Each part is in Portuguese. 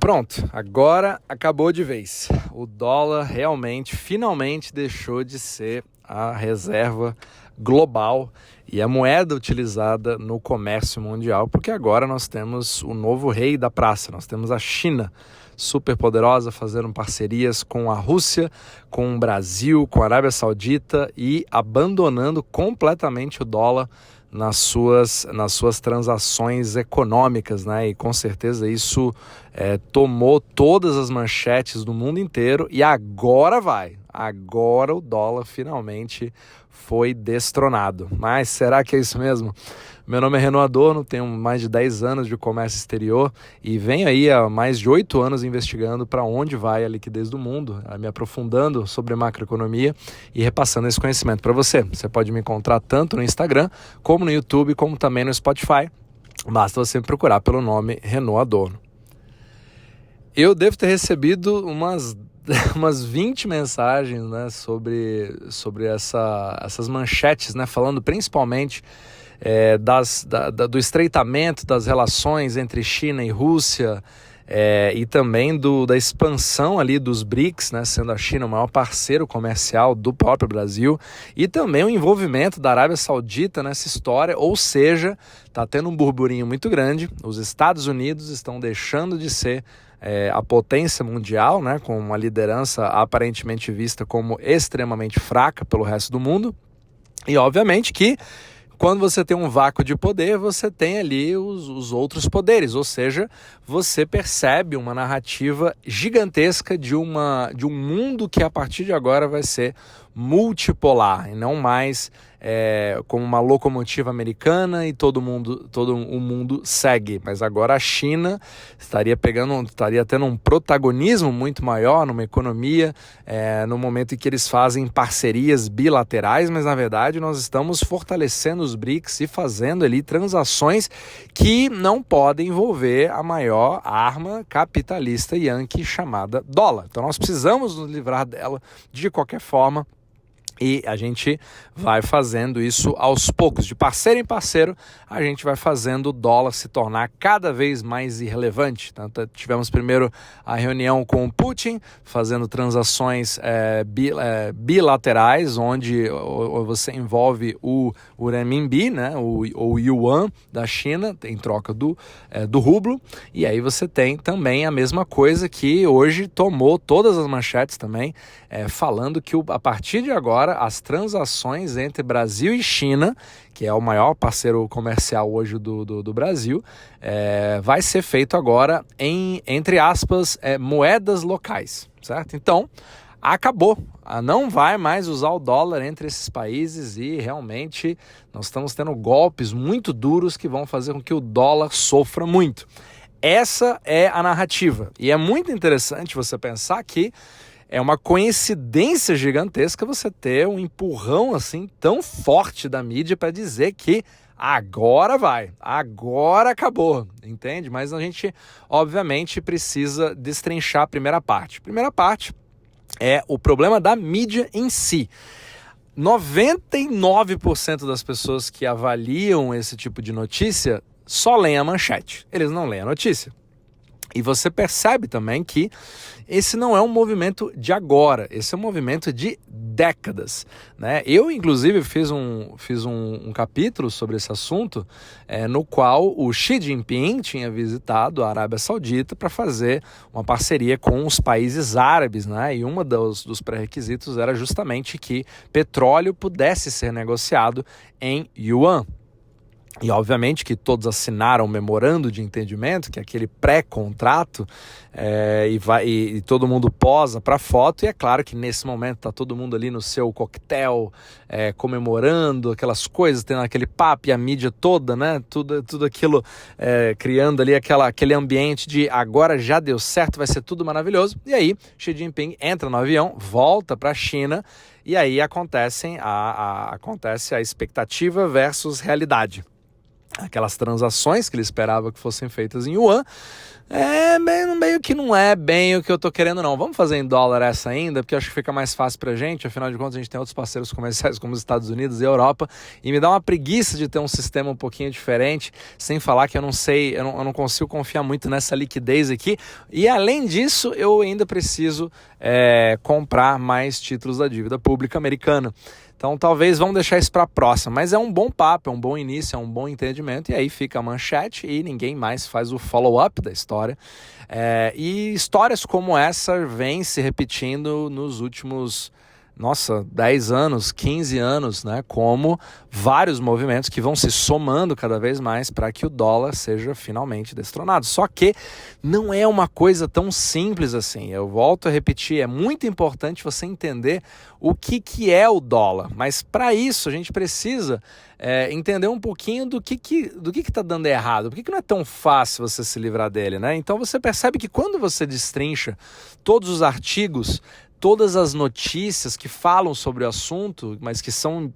Pronto, agora acabou de vez. O dólar realmente, finalmente deixou de ser a reserva global e a moeda utilizada no comércio mundial, porque agora nós temos o novo rei da praça, nós temos a China, super poderosa, fazendo parcerias com a Rússia, com o Brasil, com a Arábia Saudita e abandonando completamente o dólar nas suas transações econômicas, né? E com certeza isso tomou todas as manchetes do mundo inteiro e agora o dólar finalmente foi destronado. Mas será que é isso mesmo? Meu nome é Renan Adorno, tenho mais de 10 anos de comércio exterior e venho aí há mais de 8 anos investigando para onde vai a liquidez do mundo, me aprofundando sobre macroeconomia e repassando esse conhecimento para você. Você pode me encontrar tanto no Instagram, como no YouTube, como também no Spotify. Basta você me procurar pelo nome Renan Adorno. Eu devo ter recebido umas 20 mensagens, né, sobre essas manchetes, né, falando principalmente do estreitamento das relações entre China e Rússia, e também da expansão ali dos BRICS, né, sendo a China o maior parceiro comercial do próprio Brasil, e também o envolvimento da Arábia Saudita nessa história, ou seja, está tendo um burburinho muito grande, os Estados Unidos estão deixando de ser a potência mundial, né, com uma liderança aparentemente vista como extremamente fraca pelo resto do mundo, e obviamente que quando você tem um vácuo de poder, você tem ali os outros poderes, ou seja, você percebe uma narrativa gigantesca de um mundo que a partir de agora vai ser multipolar e não mais como uma locomotiva americana e todo o mundo segue. Mas agora a China estaria tendo um protagonismo muito maior numa economia, no momento em que eles fazem parcerias bilaterais, mas na verdade nós estamos fortalecendo os BRICS e fazendo ali transações que não podem envolver a maior arma capitalista yankee chamada dólar. Então nós precisamos nos livrar dela de qualquer forma. E a gente vai fazendo isso aos poucos, de parceiro em parceiro, a gente vai fazendo o dólar se tornar cada vez mais irrelevante. Então, tivemos primeiro a reunião com o Putin, fazendo transações bilaterais, onde você envolve o renminbi, né, o yuan da China, em troca do rublo, e aí você tem também a mesma coisa que hoje tomou todas as manchetes também, falando que a partir de agora as transações entre Brasil e China, que é o maior parceiro comercial hoje do Brasil, vai ser feito agora entre aspas, moedas locais, certo? Então, acabou, não vai mais usar o dólar entre esses países e realmente nós estamos tendo golpes muito duros que vão fazer com que o dólar sofra muito. Essa é a narrativa e é muito interessante você pensar que é uma coincidência gigantesca você ter um empurrão assim tão forte da mídia para dizer que agora acabou, entende? Mas a gente, obviamente, precisa destrinchar a primeira parte. A primeira parte é o problema da mídia em si. 99% das pessoas que avaliam esse tipo de notícia só leem a manchete, eles não leem a notícia. E você percebe também que esse não é um movimento de agora, esse é um movimento de décadas, né? Eu, inclusive, fiz um capítulo sobre esse assunto, no qual o Xi Jinping tinha visitado a Arábia Saudita para fazer uma parceria com os países árabes, né? E um dos pré-requisitos era justamente que petróleo pudesse ser negociado em yuan. E obviamente que todos assinaram um memorando de entendimento, que é aquele pré-contrato, e todo mundo posa para foto, e é claro que nesse momento está todo mundo ali no seu coquetel, comemorando aquelas coisas, tendo aquele papo e a mídia toda, né? Tudo aquilo criando ali aquele ambiente de agora já deu certo, vai ser tudo maravilhoso. E aí Xi Jinping entra no avião, volta para a China, e aí acontece a expectativa versus realidade. aquelas transações que ele esperava que fossem feitas em yuan, meio que não é bem o que eu tô querendo não. Vamos fazer em dólar essa ainda, porque eu acho que fica mais fácil pra gente, afinal de contas a gente tem outros parceiros comerciais como os Estados Unidos e a Europa, e me dá uma preguiça de ter um sistema um pouquinho diferente, sem falar que eu não sei, eu não consigo confiar muito nessa liquidez aqui, e além disso eu ainda preciso comprar mais títulos da dívida pública americana. Então talvez vamos deixar isso para a próxima, mas é um bom papo, é um bom início, é um bom entendimento, e aí fica a manchete e ninguém mais faz o follow-up da história. E histórias como essa vêm se repetindo nos últimos 10 anos, 15 anos, né? Como vários movimentos que vão se somando cada vez mais para que o dólar seja finalmente destronado. Só que não é uma coisa tão simples assim. Eu volto a repetir, é muito importante você entender o que é o dólar. Mas para isso a gente precisa entender um pouquinho do que está dando errado, por que não é tão fácil você se livrar dele, né? Então você percebe que quando você destrincha todos os artigos, todas as notícias que falam sobre o assunto, mas que são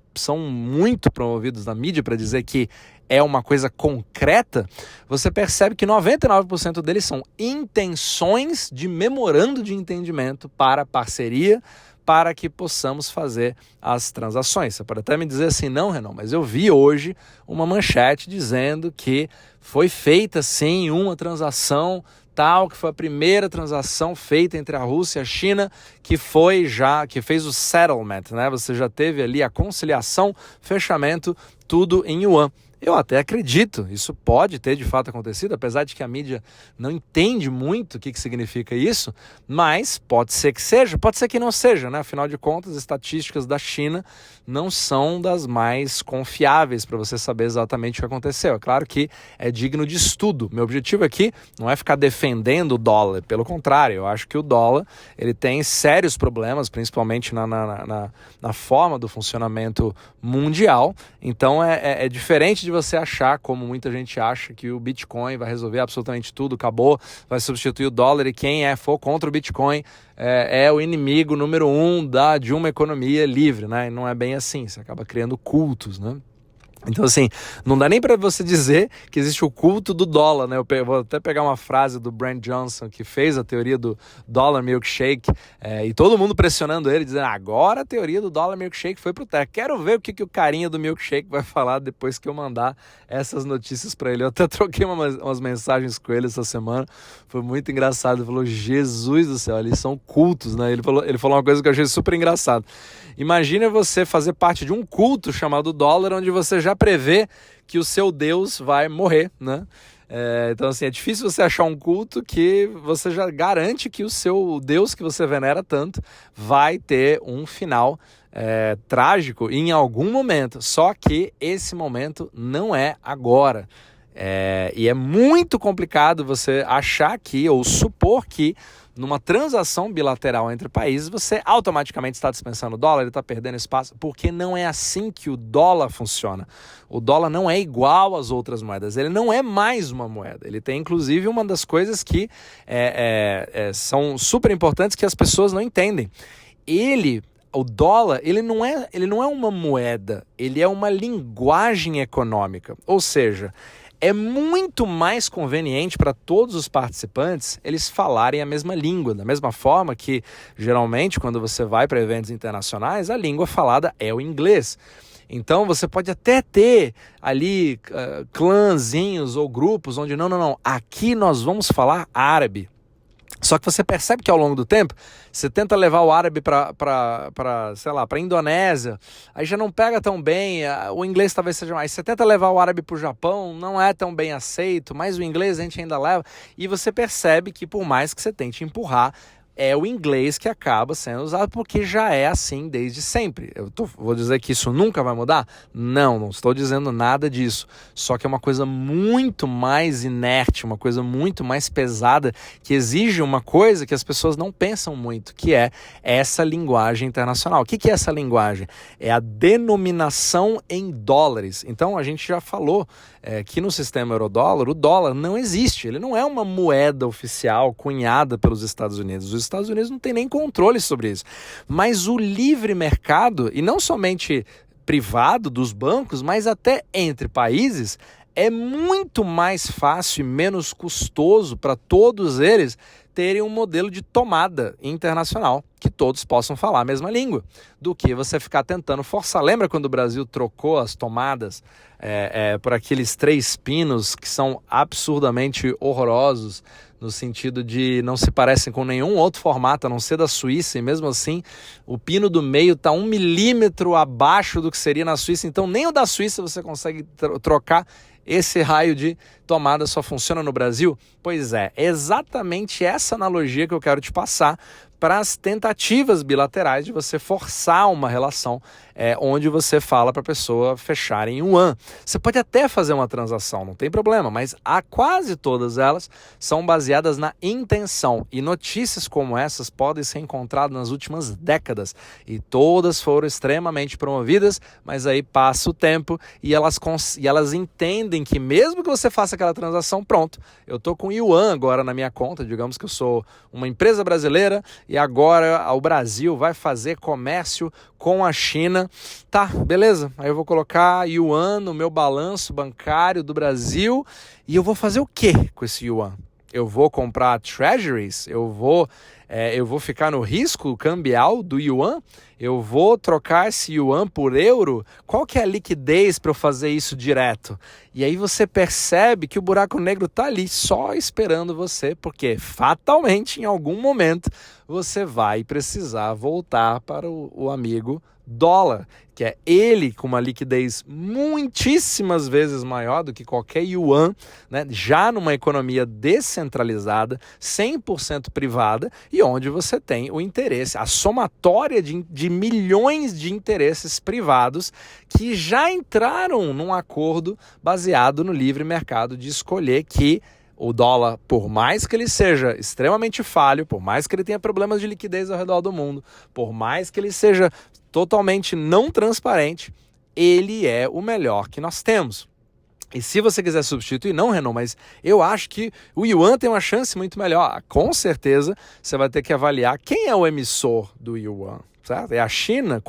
muito promovidos na mídia para dizer que é uma coisa concreta, você percebe que 99% deles são intenções de memorando de entendimento para parceria, para que possamos fazer as transações. Você pode até me dizer assim, não, Renan, mas eu vi hoje uma manchete dizendo que foi feita sim uma transação tal, que foi a primeira transação feita entre a Rússia e a China, que fez o settlement, né? Você já teve ali a conciliação, fechamento, tudo em yuan. Eu até acredito, isso pode ter de fato acontecido, apesar de que a mídia não entende muito o que significa isso, mas pode ser que seja, pode ser que não seja, né? Afinal de contas, as estatísticas da China não são das mais confiáveis para você saber exatamente o que aconteceu. É claro que é digno de estudo. Meu objetivo aqui não é ficar defendendo o dólar, pelo contrário, eu acho que o dólar ele tem sérios problemas, principalmente na forma do funcionamento mundial, então é diferente de você achar, como muita gente acha, que o Bitcoin vai resolver absolutamente tudo, acabou, vai substituir o dólar e quem for contra o Bitcoin é o inimigo número 1 de uma economia livre, né? E não é bem assim, você acaba criando cultos, né? Então assim, não dá nem para você dizer que existe o culto do dólar, né? Eu vou até pegar uma frase do Brent Johnson, que fez a teoria do dólar milkshake, e todo mundo pressionando ele, dizendo, agora a teoria do dólar milkshake foi pro teto. Quero ver o que o carinha do milkshake vai falar depois que eu mandar essas notícias para ele. Eu até troquei umas mensagens com ele essa semana, foi muito engraçado. Ele falou, Jesus do céu, eles são cultos, né? Ele falou uma coisa que eu achei super engraçado. Imagina você fazer parte de um culto chamado dólar, onde você já prevê que o seu Deus vai morrer, né? Então assim, é difícil você achar um culto que você já garante que o seu Deus que você venera tanto vai ter um final trágico em algum momento, só que esse momento não é agora. E é muito complicado você achar que, ou supor que, numa transação bilateral entre países, você automaticamente está dispensando o dólar, ele está perdendo espaço, porque não é assim que o dólar funciona. O dólar não é igual às outras moedas, ele não é mais uma moeda. Ele tem, inclusive, uma das coisas que são super importantes que as pessoas não entendem. O dólar, ele não é uma moeda, ele é uma linguagem econômica, ou seja, é muito mais conveniente para todos os participantes eles falarem a mesma língua, da mesma forma que, geralmente, quando você vai para eventos internacionais, a língua falada é o inglês. Então, você pode até ter ali clãzinhos ou grupos onde, não, aqui nós vamos falar árabe. Só que você percebe que ao longo do tempo, você tenta levar o árabe para a Indonésia, aí já não pega tão bem, o inglês talvez seja mais. Você tenta levar o árabe para o Japão, não é tão bem aceito, mas o inglês a gente ainda leva. E você percebe que por mais que você tente empurrar, é o inglês que acaba sendo usado, porque já é assim desde sempre. Vou dizer que isso nunca vai mudar? Não estou dizendo nada disso. Só que é uma coisa muito mais inerte, uma coisa muito mais pesada, que exige uma coisa que as pessoas não pensam muito, que é essa linguagem internacional. O que é essa linguagem? É a denominação em dólares. Então, a gente já falou que no sistema euro-dólar, o dólar não existe. Ele não é uma moeda oficial cunhada pelos Estados Unidos. Os Estados Unidos não tem nem controle sobre isso. Mas o livre mercado, e não somente privado dos bancos, mas até entre países, é muito mais fácil e menos custoso para todos eles terem um modelo de tomada internacional, que todos possam falar a mesma língua, do que você ficar tentando forçar. Lembra quando o Brasil trocou as tomadas por aqueles 3 pinos que são absurdamente horrorosos, no sentido de não se parecem com nenhum outro formato, a não ser da Suíça, e mesmo assim o pino do meio está 1 milímetro abaixo do que seria na Suíça, então nem o da Suíça você consegue trocar. Esse raio de tomada só funciona no Brasil? Pois é, exatamente essa analogia que eu quero te passar para as tentativas bilaterais de você forçar uma relação onde você fala para a pessoa fechar em yuan. Você pode até fazer uma transação, não tem problema, mas quase todas elas são baseadas na intenção. E notícias como essas podem ser encontradas nas últimas décadas. E todas foram extremamente promovidas, mas aí passa o tempo e elas entendem que mesmo que você faça aquela transação, pronto, eu estou com yuan agora na minha conta, digamos que eu sou uma empresa brasileira e agora o Brasil vai fazer comércio com a China. Tá, beleza. Aí eu vou colocar yuan no meu balanço bancário do Brasil e eu vou fazer o quê com esse yuan? Eu vou comprar treasuries? Eu vou ficar no risco cambial do yuan? Eu vou trocar esse yuan por euro? Qual que é a liquidez para eu fazer isso direto? E aí você percebe que o buraco negro está ali só esperando você, porque fatalmente em algum momento você vai precisar voltar para o amigo dólar, que é ele com uma liquidez muitíssimas vezes maior do que qualquer yuan, né? Já numa economia descentralizada, 100% privada, e onde você tem o interesse, a somatória de milhões de interesses privados que já entraram num acordo baseado no livre mercado de escolher que o dólar, por mais que ele seja extremamente falho, por mais que ele tenha problemas de liquidez ao redor do mundo, por mais que ele seja totalmente não transparente, ele é o melhor que nós temos. E se você quiser substituir, não, Renan, mas eu acho que o yuan tem uma chance muito melhor. Com certeza, você vai ter que avaliar quem é o emissor do yuan. Certo? É a China?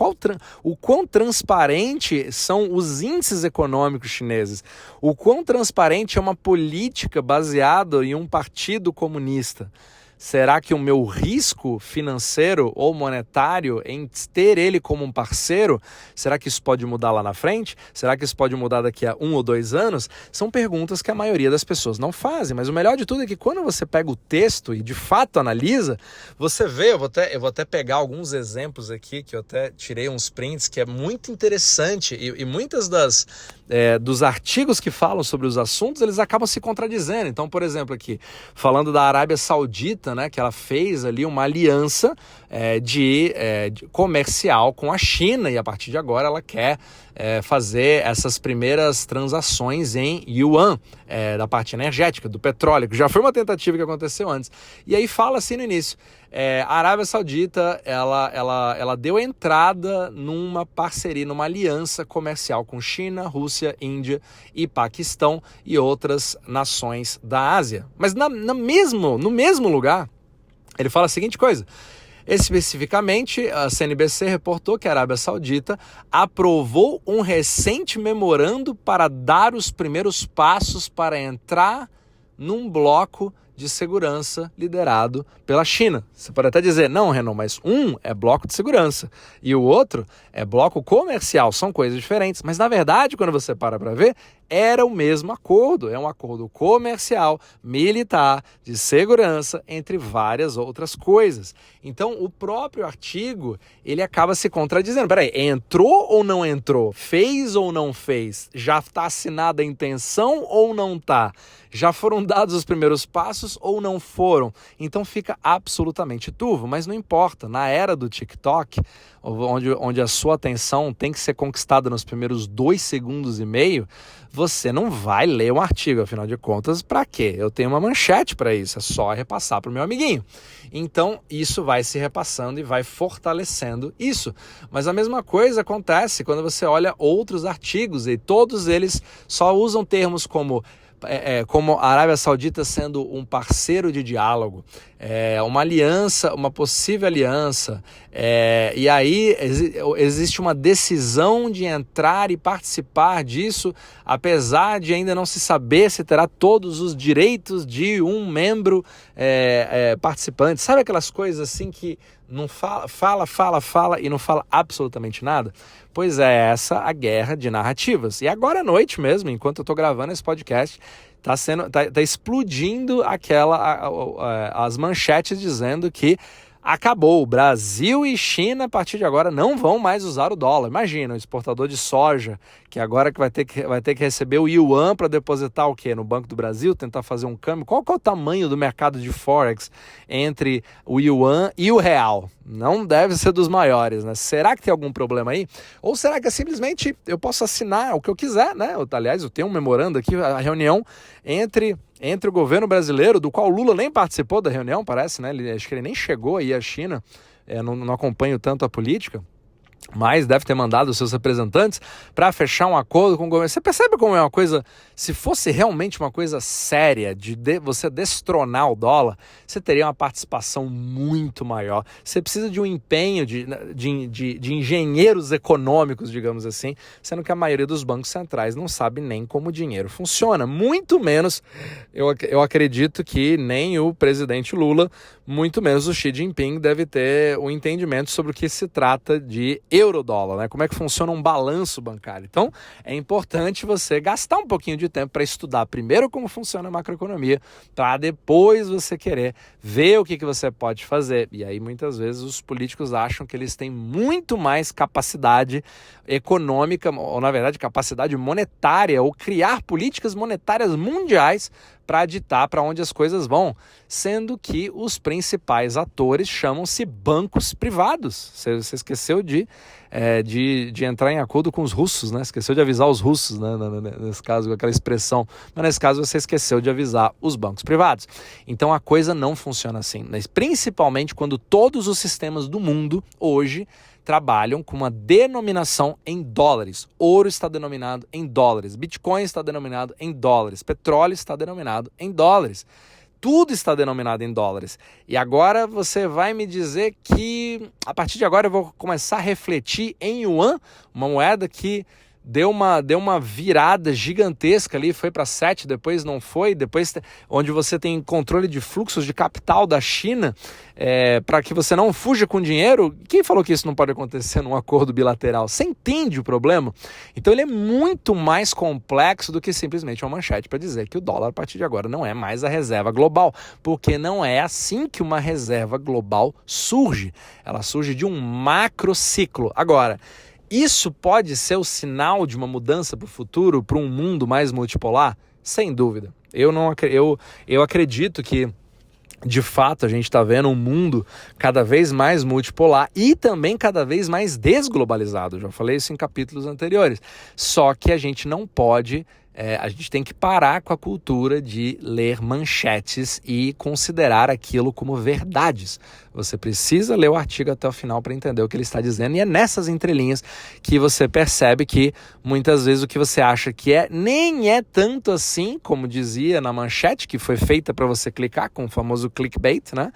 O quão transparente são os índices econômicos chineses? O quão transparente é uma política baseada em um partido comunista? Será que o meu risco financeiro ou monetário em ter ele como um parceiro, será que isso pode mudar lá na frente? Será que isso pode mudar daqui a 1 ou 2 anos? São perguntas que a maioria das pessoas não fazem, mas o melhor de tudo é que quando você pega o texto e de fato analisa, você vê, eu vou até pegar alguns exemplos aqui, que eu até tirei uns prints, que é muito interessante e muitas dos artigos que falam sobre os assuntos, eles acabam se contradizendo. Então, por exemplo, aqui, falando da Arábia Saudita, né, que ela fez ali uma aliança de comercial com a China e a partir de agora ela quer fazer essas primeiras transações em yuan, da parte energética, do petróleo, que já foi uma tentativa que aconteceu antes. E aí fala assim no início, a Arábia Saudita ela deu entrada numa parceria, numa aliança comercial com China, Rússia, Índia e Paquistão e outras nações da Ásia. Mas no mesmo lugar, ele fala a seguinte coisa: especificamente, a CNBC reportou que a Arábia Saudita aprovou um recente memorando para dar os primeiros passos para entrar num bloco de segurança liderado pela China. Você pode até dizer, não, Renan, mas um é bloco de segurança e o outro é bloco comercial, são coisas diferentes. Mas, na verdade, quando você para ver, era o mesmo acordo, é um acordo comercial, militar, de segurança, entre várias outras coisas. Então, o próprio artigo, ele acaba se contradizendo. Peraí, entrou ou não entrou? Fez ou não fez? Já está assinada a intenção ou não está? Já foram dados os primeiros passos ou não foram? Então fica absolutamente turvo, mas não importa. Na era do TikTok, onde a sua atenção tem que ser conquistada nos primeiros 2,5 segundos, você não vai ler um artigo, afinal de contas, para quê? Eu tenho uma manchete para isso, é só repassar para o meu amiguinho. Então, isso vai se repassando e vai fortalecendo isso. Mas a mesma coisa acontece quando você olha outros artigos e todos eles só usam termos como como a Arábia Saudita sendo um parceiro de diálogo, uma aliança, uma possível aliança, e aí existe uma decisão de entrar e participar disso, apesar de ainda não se saber se terá todos os direitos de um membro participante. Sabe aquelas coisas assim que não fala e não fala absolutamente nada? Pois é essa a guerra de narrativas. E agora à noite mesmo, enquanto eu estou gravando esse podcast, tá explodindo as manchetes dizendo que acabou. O Brasil e China, a partir de agora, não vão mais usar o dólar. Imagina, o exportador de soja, que agora vai ter que receber o yuan para depositar o quê? No Banco do Brasil, tentar fazer um câmbio. Qual que é o tamanho do mercado de Forex entre o yuan e o real? Não deve ser dos maiores, né? Será que tem algum problema aí? Ou será que simplesmente eu posso assinar o que eu quiser, né? Aliás, eu tenho um memorando aqui, a reunião entre o governo brasileiro, do qual o Lula nem participou da reunião, parece, né? Acho que ele nem chegou aí à China, não acompanho tanto a política, mas deve ter mandado os seus representantes para fechar um acordo com o governo. Você percebe como é uma coisa, se fosse realmente uma coisa séria de você destronar o dólar, você teria uma participação muito maior. Você precisa de um empenho de engenheiros econômicos, digamos assim, sendo que a maioria dos bancos centrais não sabe nem como o dinheiro funciona. Muito menos, eu acredito que nem o presidente Lula, muito menos o Xi Jinping deve ter um entendimento sobre o que se trata de euro-dólar, né? Como é que funciona um balanço bancário. Então, é importante você gastar um pouquinho de tempo para estudar primeiro como funciona a macroeconomia, para depois você querer ver o que você pode fazer. E aí, muitas vezes, os políticos acham que eles têm muito mais capacidade econômica, ou, na verdade, capacidade monetária, ou criar políticas monetárias mundiais para ditar para onde as coisas vão, sendo que os principais atores chamam-se bancos privados. Você esqueceu de entrar em acordo com os russos, né? Esqueceu de avisar os russos, né? Nesse caso, com aquela expressão. Mas nesse caso você esqueceu de avisar os bancos privados. Então a coisa não funciona assim, mas principalmente quando todos os sistemas do mundo hoje trabalham com uma denominação em dólares. Ouro está denominado em dólares, Bitcoin está denominado em dólares, petróleo está denominado em dólares. Tudo está denominado em dólares. E agora você vai me dizer que, a partir de agora, eu vou começar a refletir em yuan, uma moeda que deu uma virada gigantesca ali, foi para 7, depois não foi, depois onde você tem controle de fluxos de capital da China, para que você não fuja com dinheiro. Quem falou que isso não pode acontecer num acordo bilateral? Você entende o problema? Então ele é muito mais complexo do que simplesmente uma manchete para dizer que o dólar a partir de agora não é mais a reserva global, porque não é assim que uma reserva global surge. Ela surge de um macrociclo. Agora, isso pode ser o sinal de uma mudança para o futuro, para um mundo mais multipolar? Sem dúvida. Eu acredito que, de fato, a gente está vendo um mundo cada vez mais multipolar e também cada vez mais desglobalizado. Eu já falei isso em capítulos anteriores. Só que a gente não pode... a gente tem que parar com a cultura de ler manchetes e considerar aquilo como verdades. Você precisa ler o artigo até o final para entender o que ele está dizendo, e é nessas entrelinhas que você percebe que muitas vezes o que você acha que nem é tanto assim, como dizia na manchete, que foi feita para você clicar com o famoso clickbait, né?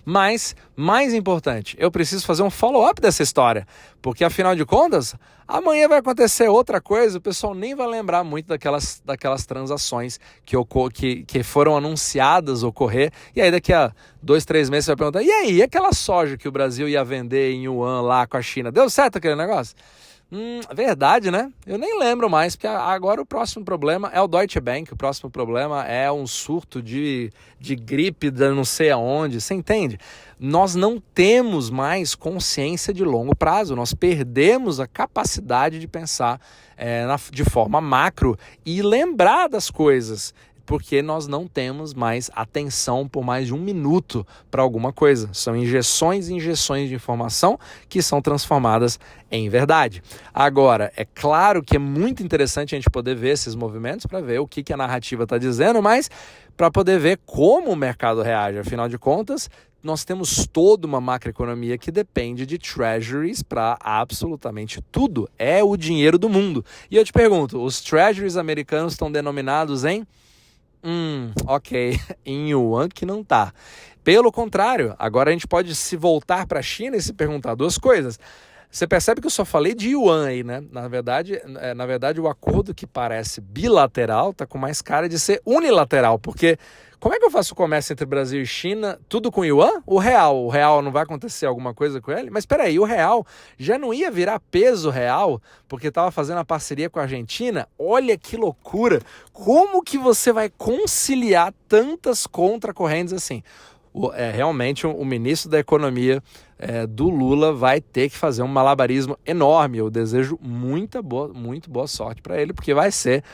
Mas, mais importante, eu preciso fazer um follow-up dessa história, porque afinal de contas, amanhã vai acontecer outra coisa, o pessoal nem vai lembrar muito daquelas transações que foram anunciadas ocorrer, e aí daqui a 2, 3 meses você vai perguntar, e aí, aquela soja que o Brasil ia vender em yuan lá com a China, deu certo aquele negócio? Verdade, né? Eu nem lembro mais, porque agora o próximo problema é o Deutsche Bank, o próximo problema é um surto de gripe de não sei aonde, você entende? Nós não temos mais consciência de longo prazo, nós perdemos a capacidade de pensar de forma macro e lembrar das coisas, porque nós não temos mais atenção por mais de 1 minuto para alguma coisa. São injeções e injeções de informação que são transformadas em verdade. Agora, é claro que é muito interessante a gente poder ver esses movimentos para ver o que a narrativa está dizendo, mas para poder ver como o mercado reage. Afinal de contas, nós temos toda uma macroeconomia que depende de treasuries para absolutamente tudo. É o dinheiro do mundo. E eu te pergunto, os treasuries americanos estão denominados em Ok, em yuan que não tá. Pelo contrário, agora a gente pode se voltar para a China e se perguntar duas coisas. Você percebe que eu só falei de yuan aí, né? Na verdade, o acordo que parece bilateral tá com mais cara de ser unilateral, porque como é que eu faço o comércio entre Brasil e China, tudo com yuan? O real não vai acontecer alguma coisa com ele? Mas espera aí, o real já não ia virar peso real porque estava fazendo a parceria com a Argentina? Olha que loucura! Como que você vai conciliar tantas contracorrentes assim? Realmente o ministro da Economia do Lula vai ter que fazer um malabarismo enorme. Eu desejo muito boa sorte para ele, porque vai ser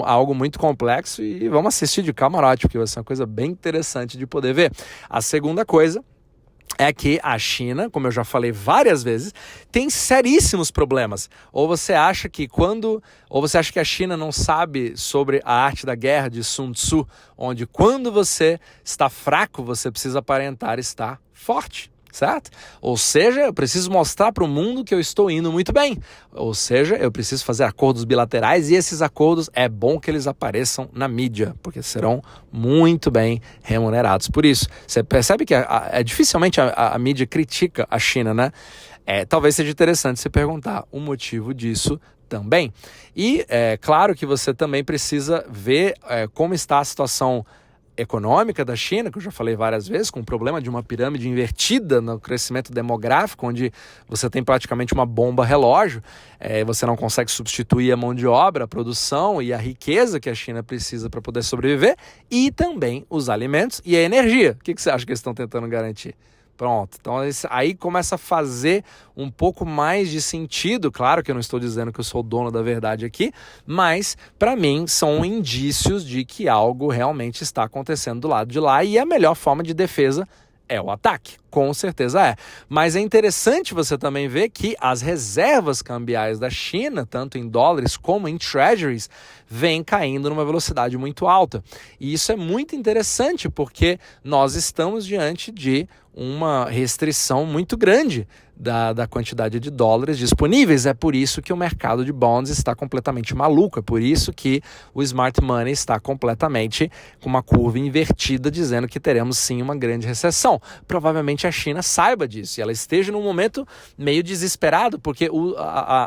algo muito complexo e vamos assistir de camarote, porque vai ser uma coisa bem interessante de poder ver. A segunda coisa é que a China, como eu já falei várias vezes, tem seríssimos problemas. Ou você acha que a China não sabe sobre a arte da guerra de Sun Tzu, onde quando você está fraco, você precisa aparentar estar forte. Certo? Ou seja, eu preciso mostrar para o mundo que eu estou indo muito bem. Ou seja, eu preciso fazer acordos bilaterais e esses acordos é bom que eles apareçam na mídia, porque serão muito bem remunerados por isso. Você percebe que dificilmente a mídia critica a China, né? Talvez seja interessante se perguntar o motivo disso também. E claro que você também precisa ver como está a situação econômica da China, que eu já falei várias vezes, com o problema de uma pirâmide invertida no crescimento demográfico, onde você tem praticamente uma bomba relógio, você não consegue substituir a mão de obra, a produção e a riqueza que a China precisa para poder sobreviver, e também os alimentos e a energia. O que você acha que eles estão tentando garantir? Pronto, então aí começa a fazer um pouco mais de sentido. Claro que eu não estou dizendo que eu sou o dono da verdade aqui, mas para mim são indícios de que algo realmente está acontecendo do lado de lá e a melhor forma de defesa é o ataque, com certeza é. Mas é interessante você também ver que as reservas cambiais da China, tanto em dólares como em treasuries, vêm caindo numa velocidade muito alta. E isso é muito interessante porque nós estamos diante de uma restrição muito grande da quantidade de dólares disponíveis. É por isso que o mercado de bonds está completamente maluco. É por isso que o smart money está completamente com uma curva invertida, dizendo que teremos sim uma grande recessão. Provavelmente a China saiba disso e ela esteja num momento meio desesperado, porque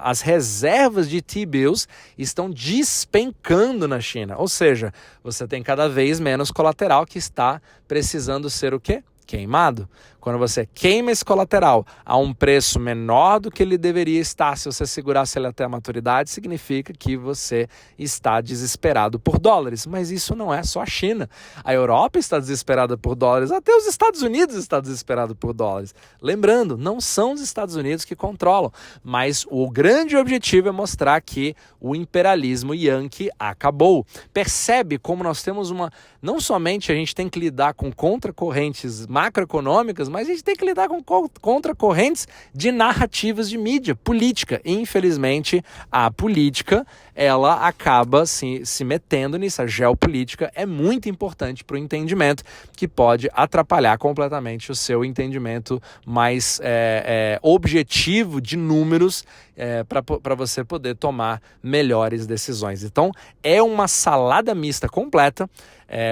as reservas de T-bills estão despencando na China. Ou seja, você tem cada vez menos colateral que está precisando ser o quê? Queimado. Quando você queima esse colateral a um preço menor do que ele deveria estar se você segurasse ele até a maturidade, significa que você está desesperado por dólares. Mas isso não é só a China. A Europa está desesperada por dólares, até os Estados Unidos estão desesperados por dólares. Lembrando, não são os Estados Unidos que controlam, mas o grande objetivo é mostrar que o imperialismo yankee acabou. Percebe como nós temos não somente a gente tem que lidar com contracorrentes macroeconômicas, mas a gente tem que lidar com contracorrentes de narrativas de mídia, política. E, infelizmente, a política, ela acaba se metendo nisso. A geopolítica é muito importante para o entendimento, que pode atrapalhar completamente o seu entendimento mais objetivo de números para você poder tomar melhores decisões. Então, é uma salada mista completa.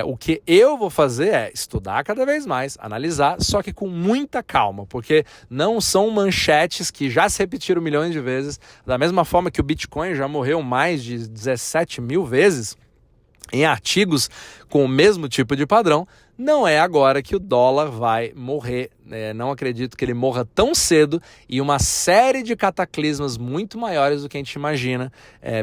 O que eu vou fazer é estudar cada vez mais, analisar, só que com muita calma, porque não são manchetes que já se repetiram milhões de vezes, da mesma forma que o Bitcoin já morreu mais de 17 mil vezes em artigos com o mesmo tipo de padrão. Não é agora que o dólar vai morrer, não acredito que ele morra tão cedo, e uma série de cataclismas muito maiores do que a gente imagina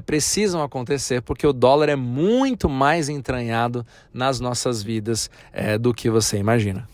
precisam acontecer, porque o dólar é muito mais entranhado nas nossas vidas do que você imagina.